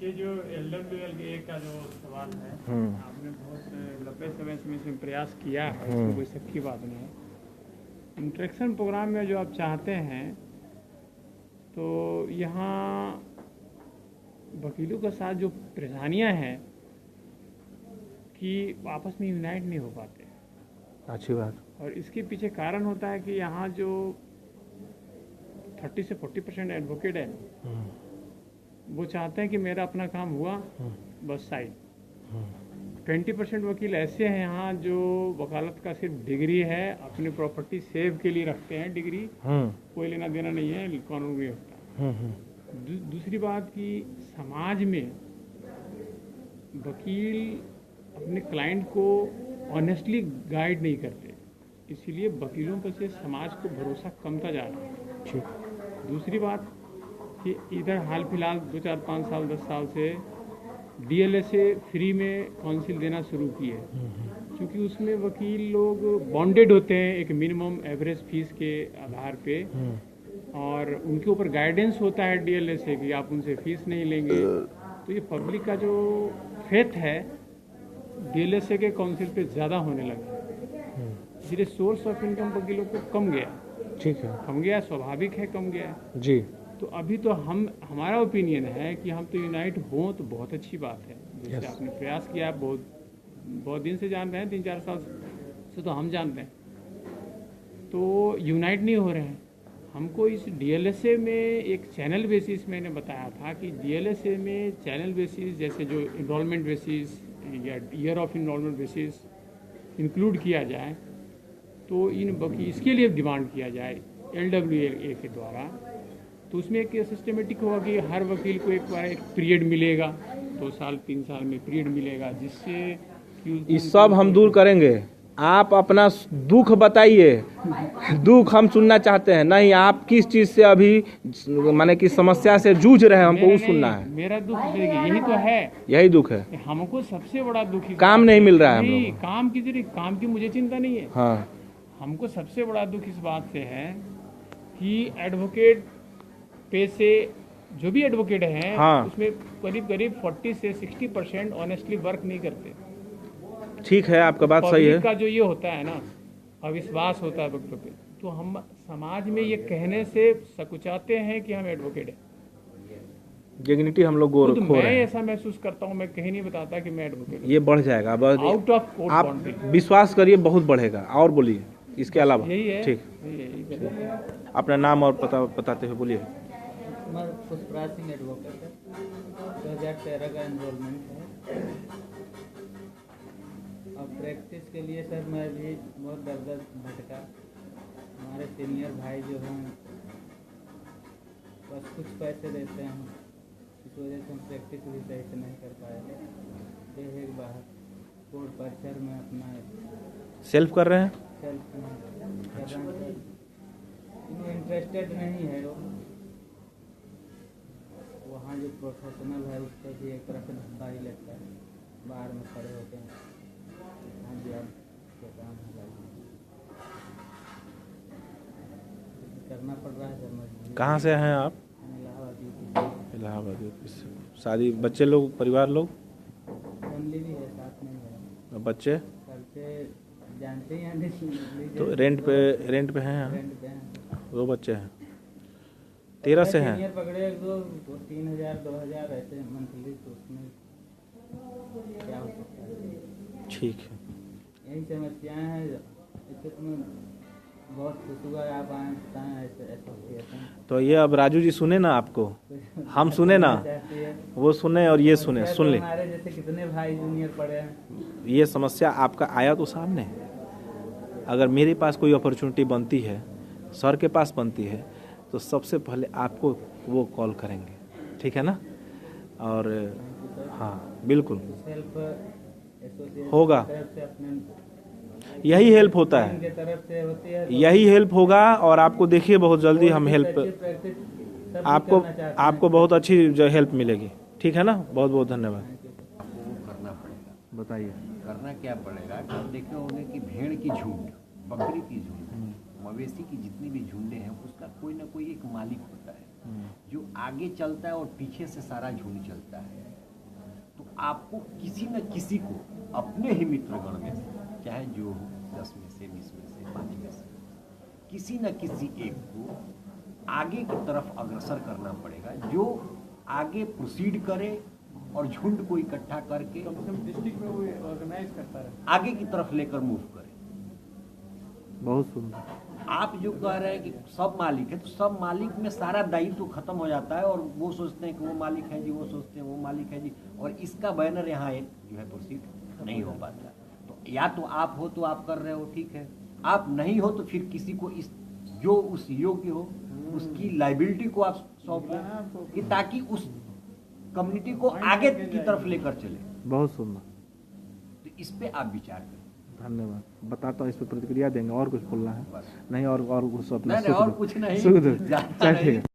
देखिए, जो LWLA का जो सवाल है, आपने बहुत लंबे समय से इसमें प्रयास किया है, इसमें कोई शक की बात नहीं है। इंटरेक्शन प्रोग्राम में जो आप चाहते हैं, तो यहाँ वकीलों के साथ जो परेशानियाँ हैं कि आपस में यूनाइट नहीं हो पाते। अच्छी बात। और इसके पीछे कारण होता है कि यहाँ जो 30 से 40% एडवोकेट है, वो चाहते हैं कि मेरा अपना काम हुआ, बस साइड। 20% वकील ऐसे हैं यहाँ जो वकालत का सिर्फ डिग्री है, अपनी प्रॉपर्टी सेव के लिए रखते हैं डिग्री, कोई लेना देना नहीं है, कानून में होता है। दूसरी बात कि समाज में वकील अपने क्लाइंट को ऑनेस्टली गाइड नहीं करते, इसीलिए वकीलों पर से समाज को भरोसा कमता जा रहा है। ठीक। दूसरी बात कि इधर हाल फिलहाल 2, 4, 5 साल 10 साल से DLSA फ्री में काउंसिल देना शुरू की है, क्योंकि उसमें वकील लोग बॉन्डेड होते हैं एक मिनिमम एवरेज फीस के आधार पे, और उनके ऊपर गाइडेंस होता है DLSA की आप उनसे फीस नहीं लेंगे। तो ये पब्लिक का जो फेथ है DLSA के काउंसिल पे ज़्यादा होने लगा, इसलिए सोर्स ऑफ इनकम वकीलों को कम गया। ठीक है, कम गया, स्वाभाविक है कम गया जी। तो अभी तो हमारा ओपिनियन है कि हम तो यूनाइट हों तो बहुत अच्छी बात है। जैसे आपने प्रयास किया, बहुत दिन से जान रहे हैं, 3-4 साल से तो हम जानते हैं, तो यूनाइट नहीं हो रहे हैं। हमको इस DLSA में एक चैनल बेसिस मैंने बताया था कि DLSA में चैनल बेसिस जैसे जो इनरोलमेंट बेसिस या year of enrolment basis include किया जाए, तो इसके लिए डिमांड किया जाए LWLA के द्वारा। तो उसमें एक सिस्टमेटिक होगा कि हर वकील को एक बार एक पीरियड मिलेगा, 2 साल 3 साल में पीरियड मिलेगा, जिससे ये सब हम दूर करेंगे। आप अपना दुख बताइए, दुख हम सुनना चाहते हैं। नहीं, आप किस चीज से अभी माने कि समस्या से जूझ रहे हैं, हमको वो सुनना है। मेरा दुख यही तो है, यही दुख है। हमको सबसे बड़ा दुख काम नहीं मिल रहा है, हम नहीं, लोग काम की मुझे चिंता नहीं है। हाँ, हमको सबसे बड़ा दुख इस बात से है कि एडवोकेट पे से जो भी एडवोकेट हैं, हाँ, उसमें करीब 40 से 60% ऑनेस्टली वर्क नहीं करते। ठीक है, आपका बात सही है। का जो ये होता है ना, अविश्वास होता है वकीलों पे, तो हम समाज में ये कहने से सकुचाते हैं कि हम एडवोकेट हैं। डिग्निटी हम लोग खो रहे हैं। ऐसा महसूस करता हूँ, मैं कहीं नहीं बताता कि मैं एडवोकेट हूँ। ये बढ़ जाएगा, आउट ऑफ कोर्ट आप विश्वास करिए, बहुत बढ़ेगा। और बोलिए इसके अलावा। यही है, ठीक। अपना नाम और पता बताते हुए बोलिए। पुष्पराज सिंह एडवोकेट है, 2013 का एनरोलमेंट है। और प्रैक्टिस के लिए सर मैं भी बहुत दर भटका। हमारे सीनियर भाई जो हैं बस कुछ पैसे देते हैं, इस वजह से हम प्रैक्टिस भी सही से नहीं कर पाए। एक बार कोर्ट परिसर में अपना सेल्फ कर रहे हैं, सेल्फ कर रहे हैं। इंटरेस्टेड नहीं है वो, वहाँ जो प्रोफेशनल है उस पर भी एक तरह से धब्बा ही लगता है, बाहर में खड़े होते हैं। हाँ जी, अब क्या काम है करना पड़ रहा है सर। कहाँ से हैं आप? इलाहाबाद। शादी, बच्चे लोग, परिवार लोग? फैमिली भी है, साथ में है। बच्चे जानते ही हैं। तो रेंट पे हैं? रेंट पे हैं। 2 बच्चे हैं। 13 से हैं। पकड़े 3,000 2,000 ऐसे मंथली, तो उसमें क्या हो सकता है। ठीक है, यही समस्याएं हैं। इससे तो मैं बहुत खुश हुआ आप आए बताएं ऐसे। तो ये अब राजू जी सुने ना, आपको हम सुने ना, वो सुने और ये सुने, सुन ले। हमारे जैसे कितने भाई जूनियर पड़े हैं। ये समस्या आपका आया तो सामने। अगर मेरे पास कोई अपॉर्चुनिटी बनती है, सर के पास बनती है, तो सबसे पहले आपको वो कॉल करेंगे, ठीक है ना? और हाँ बिल्कुल होगा, यही हेल्प होता है, यही हेल्प होगा। और आपको देखिए बहुत जल्दी हम हेल्प आपको बहुत अच्छी जो हेल्प मिलेगी, ठीक है ना? बहुत बहुत धन्यवाद। करना पड़ेगा, बताइए। करना क्या पड़ेगा? आप देखे होंगे कि भेड़ की झुंड, बकरी की झुंड, मवेशी की जितनी भी झुंडे हैं, उसका कोई ना कोई एक मालिक होता है जो आगे चलता है और पीछे से सारा झुंड चलता है। आपको किसी न किसी को अपने ही मित्रगण में से, चाहे जो हो 10 में से 20 में से 5 में से, किसी न किसी एक को आगे की तरफ अग्रसर करना पड़ेगा, जो आगे प्रोसीड करे और झुंड को इकट्ठा करके कम से कम डिस्ट्रिक्ट में वो ऑर्गेनाइज करता रहे। आगे की तरफ लेकर मूव करे। बहुत सुंदर। आप जो कह रहे हैं कि सब मालिक है, तो सब मालिक में सारा दायित्व तो खत्म हो जाता है और वो सोचते हैं कि वो मालिक है जी, वो सोचते हैं वो मालिक है जी, और इसका बैनर यहाँ एक जो है प्रोसीड नहीं हो पाता। तो या तो आप हो तो आप कर रहे हो, ठीक है, आप नहीं हो तो फिर किसी को इस जो उस योग्य हो उसकी लाइबिलिटी को आप सौंपो कि ताकि उस कम्युनिटी को आगे की तरफ लेकर चले। बहुत सुंदर, तो इस पे आप विचार करें। धन्यवाद। बताता हूँ, इस पर प्रतिक्रिया देंगे। और कुछ बोलना है? बस नहीं, और कुछ अपना नहीं, और कुछ नहीं, सुख दो। ज्यादा चल नहीं। ठीक है।